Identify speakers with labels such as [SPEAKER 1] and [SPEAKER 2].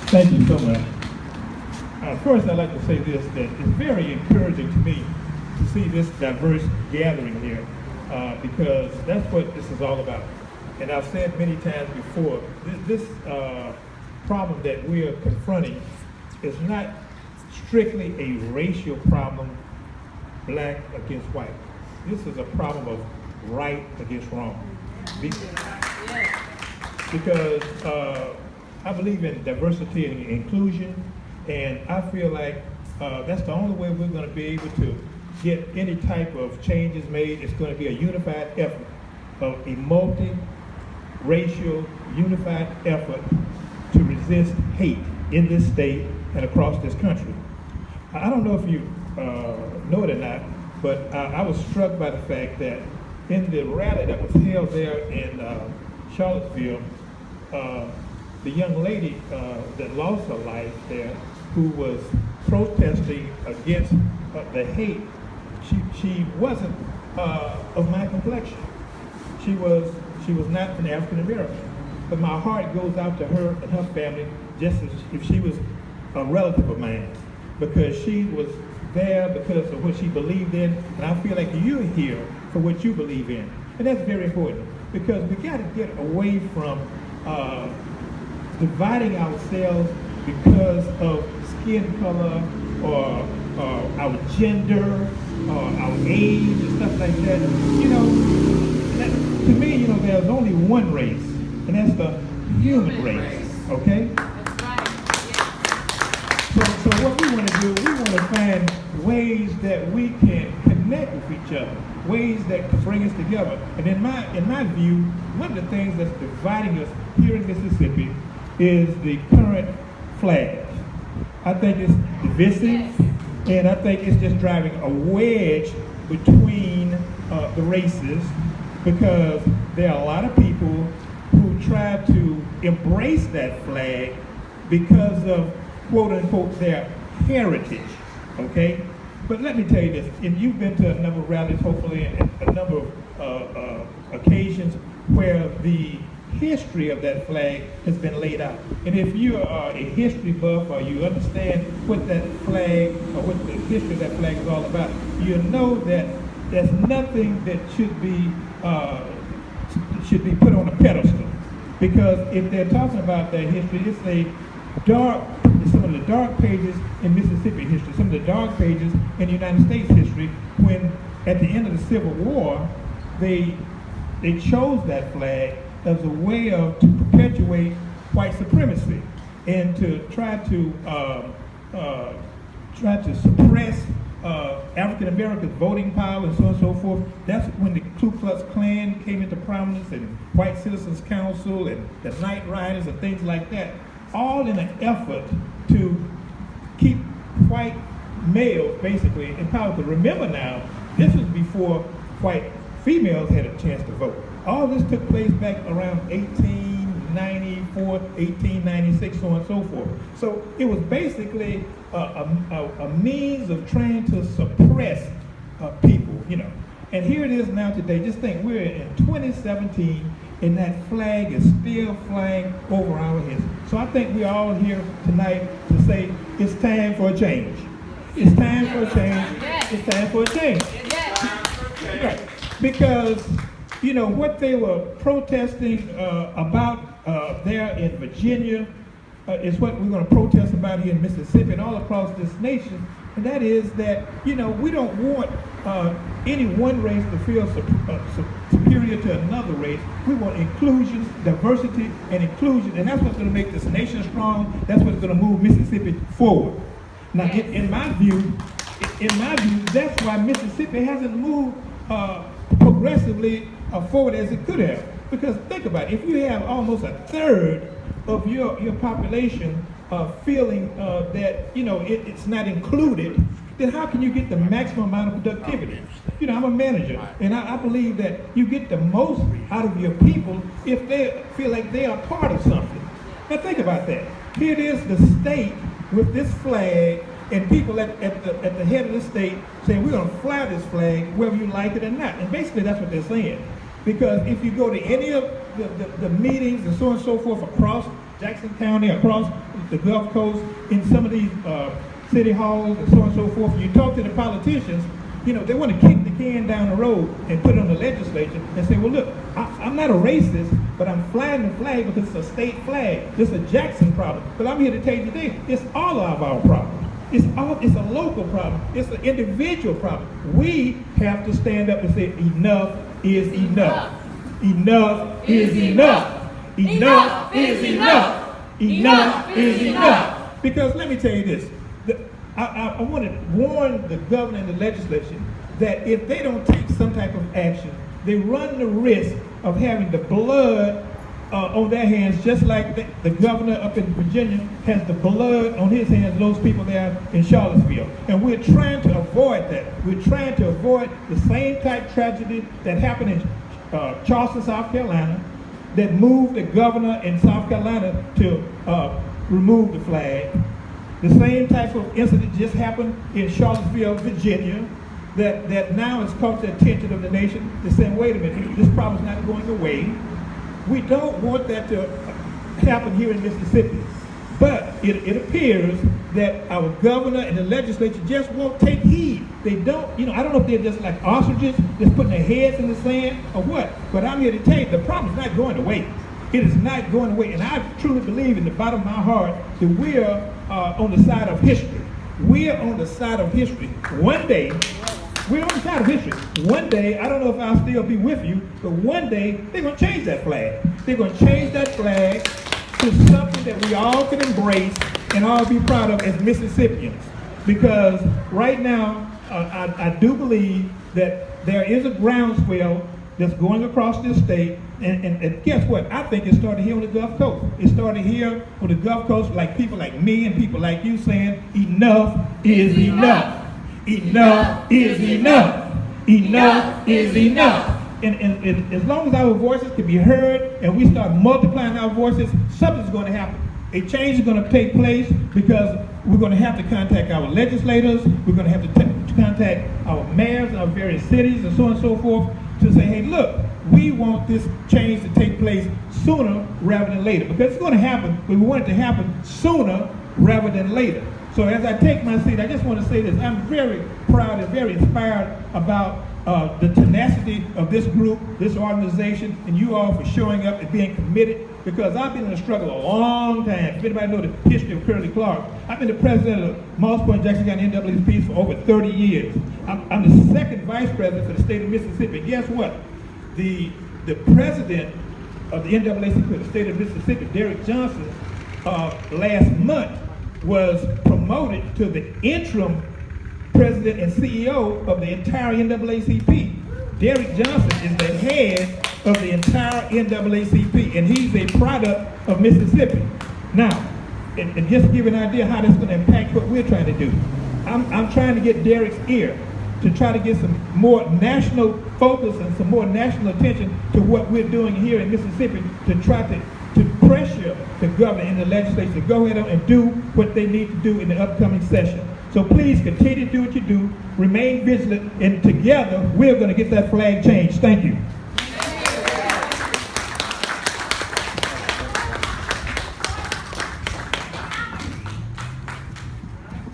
[SPEAKER 1] Thank you so much. First, I'd like to say this, that it's very encouraging to me to see this diverse gathering here, because that's what this is all about. And I've said many times before, this problem that we are confronting is not strictly a racial problem, black against white. This is a problem of right against wrong. Because I believe in diversity and inclusion, and I feel like that's the only way we're going to be able to get any type of changes made. It's going to be a unified effort, of a multi-racial unified effort to resist hate in this state and across this country. I don't know if you know it or not, but I was struck by the fact that in the rally that was held there in Charlottesville, the young lady that lost her life there, who was protesting against the hate, she wasn't of my complexion. She was not an African American. But my heart goes out to her and her family, just as if she was a relative of mine, because she was there because of what she believed in, and I feel like you're here for what you believe in. And that's very important, because we got to get away from dividing ourselves because of skin color or our gender or our age and stuff like that. You know, to me, you know, there's only one race, and that's the human race, okay?
[SPEAKER 2] That's right.
[SPEAKER 1] So what we want to do, we want to find ways that we can connect with each other, ways that can bring us together. And in my view, one of the things that's dividing us here in Mississippi is the current flag. I think it's divisive, and I think it's just driving a wedge between the races, because there are a lot of people who try to embrace that flag because of, quote unquote, their heritage, okay? But let me tell you this, and you've been to a number of rallies, hopefully, and a number of occasions where the history of that flag has been laid out. And if you are a history buff, or you understand what that flag, or what the history of that flag is all about, you know that there's nothing that should be put on a pedestal. Because if they're talking about that history, it's some of the dark pages in Mississippi history, some of the dark pages in the United States history, when at the end of the Civil War, they chose that flag as a way to perpetuate white supremacy and to try to suppress African Americans' voting power and so on and so forth. That's when the Ku Klux Klan came into prominence, and White Citizens Council and the Night Riders and things like that, all in an effort to keep white males basically in power. But remember now, this was before white females had a chance to vote. All this took place back around 1894, 1896, so on and so forth. So it was basically a means of trying to suppress people, you know. And here it is now today. Just think, we're in 2017, and that flag is still flying over our heads. So I think we're all here tonight to say it's time for a change. It's time for a change. It's time for a change. Right. Because, you know, what they were protesting about there in Virginia is what we're going to protest about here in Mississippi and all across this nation. And that is that, you know, we don't want any one race to feel superior to another race. We want inclusion, diversity, and inclusion. And that's what's going to make this nation strong. That's what's going to move Mississippi forward. Now, in my view, that's why Mississippi hasn't moved progressively forward as it could have. Because think about it, if you have almost a third of your population feeling that, you know, it's not included, then how can you get the maximum amount of productivity? You know, I'm a manager, and I believe that you get the most out of your people if they feel like they are part of something. Now think about that. Here it is, the state with this flag, and people at the head of the state saying, we're going to fly this flag whether you like it or not. And basically that's what they're saying. Because if you go to any of the meetings and so on and so forth across Jackson County, across the Gulf Coast, in some of these city halls and so on and so forth. You talk to the politicians, you know, they want to kick the can down the road and put it on the legislature and say, well, look, I'm not a racist, but I'm flying the flag because it's a state flag. This is a Jackson problem. But I'm here to tell you today, it's all of our problems. It's a local problem. It's an individual problem. We have to stand up and say, enough is enough. Enough is enough. Enough is enough. Enough is enough. Because let me tell you this. I want to warn the governor and the legislature that if they don't take some type of action, they run the risk of having the blood on their hands, just like the governor up in Virginia has the blood on his hands, those people there in Charlottesville. And we're trying to avoid that. We're trying to avoid the same type tragedy that happened in Charleston, South Carolina, that moved the governor in South Carolina to remove the flag. The same type of incident just happened in Charlottesville, Virginia, that now has caught the attention of the nation. They're saying, wait a minute, this problem's not going away. We don't want that to happen here in Mississippi. But it appears that our governor and the legislature just won't take heed. They don't, you know, I don't know if they're just like ostriches, just putting their heads in the sand or what. But I'm here to tell you, the problem's not going away. It is not going away. And I truly believe in the bottom of my heart that we're on the side of history. We're on the side of history. One day, we're on the side of history. One day, I don't know if I'll still be with you, but one day, they're going to change that flag. They're going to change that flag to something that we all can embrace and all be proud of as Mississippians. Because right now, I do believe that there is a groundswell that's going across this state, and guess what? I think it started here on the Gulf Coast. It started here on the Gulf Coast, like people like me and people like you saying, enough is enough. Enough is enough. Enough is enough. And as long as our voices can be heard and we start multiplying our voices, something's going to happen. A change is going to take place because we're going to have to contact our legislators. We're going to have to contact our mayors in our various cities and so on and so forth to say, hey, look, we want this change to take place sooner rather than later. Because it's going to happen, but we want it to happen sooner rather than later. So as I take my seat, I just want to say this. I'm very proud and very inspired about the tenacity of this group, this organization, and you all for showing up and being committed, because I've been in a struggle a long time. If anybody know the history of Curley Clark, I've been the president of Moss Point, Jackson County NAACP for over 30 years. I'm the second vice president for the state of Mississippi. Guess what? The president of the NAACP for the state of Mississippi, Derrick Johnson, last month was promoted to the interim president and CEO of the entire NAACP. Derrick Johnson is the head of the entire NAACP, and he's a product of Mississippi. Now, and just to give you an idea how that's going to impact what we're trying to do, I'm trying to get Derrick's ear to try to get some more national focus and some more national attention to what we're doing here in Mississippi to try to pressure the governor and the legislature to go ahead and do what they need to do in the upcoming session. So please continue to do what you do, remain vigilant, and together we're going to get that flag changed. Thank you.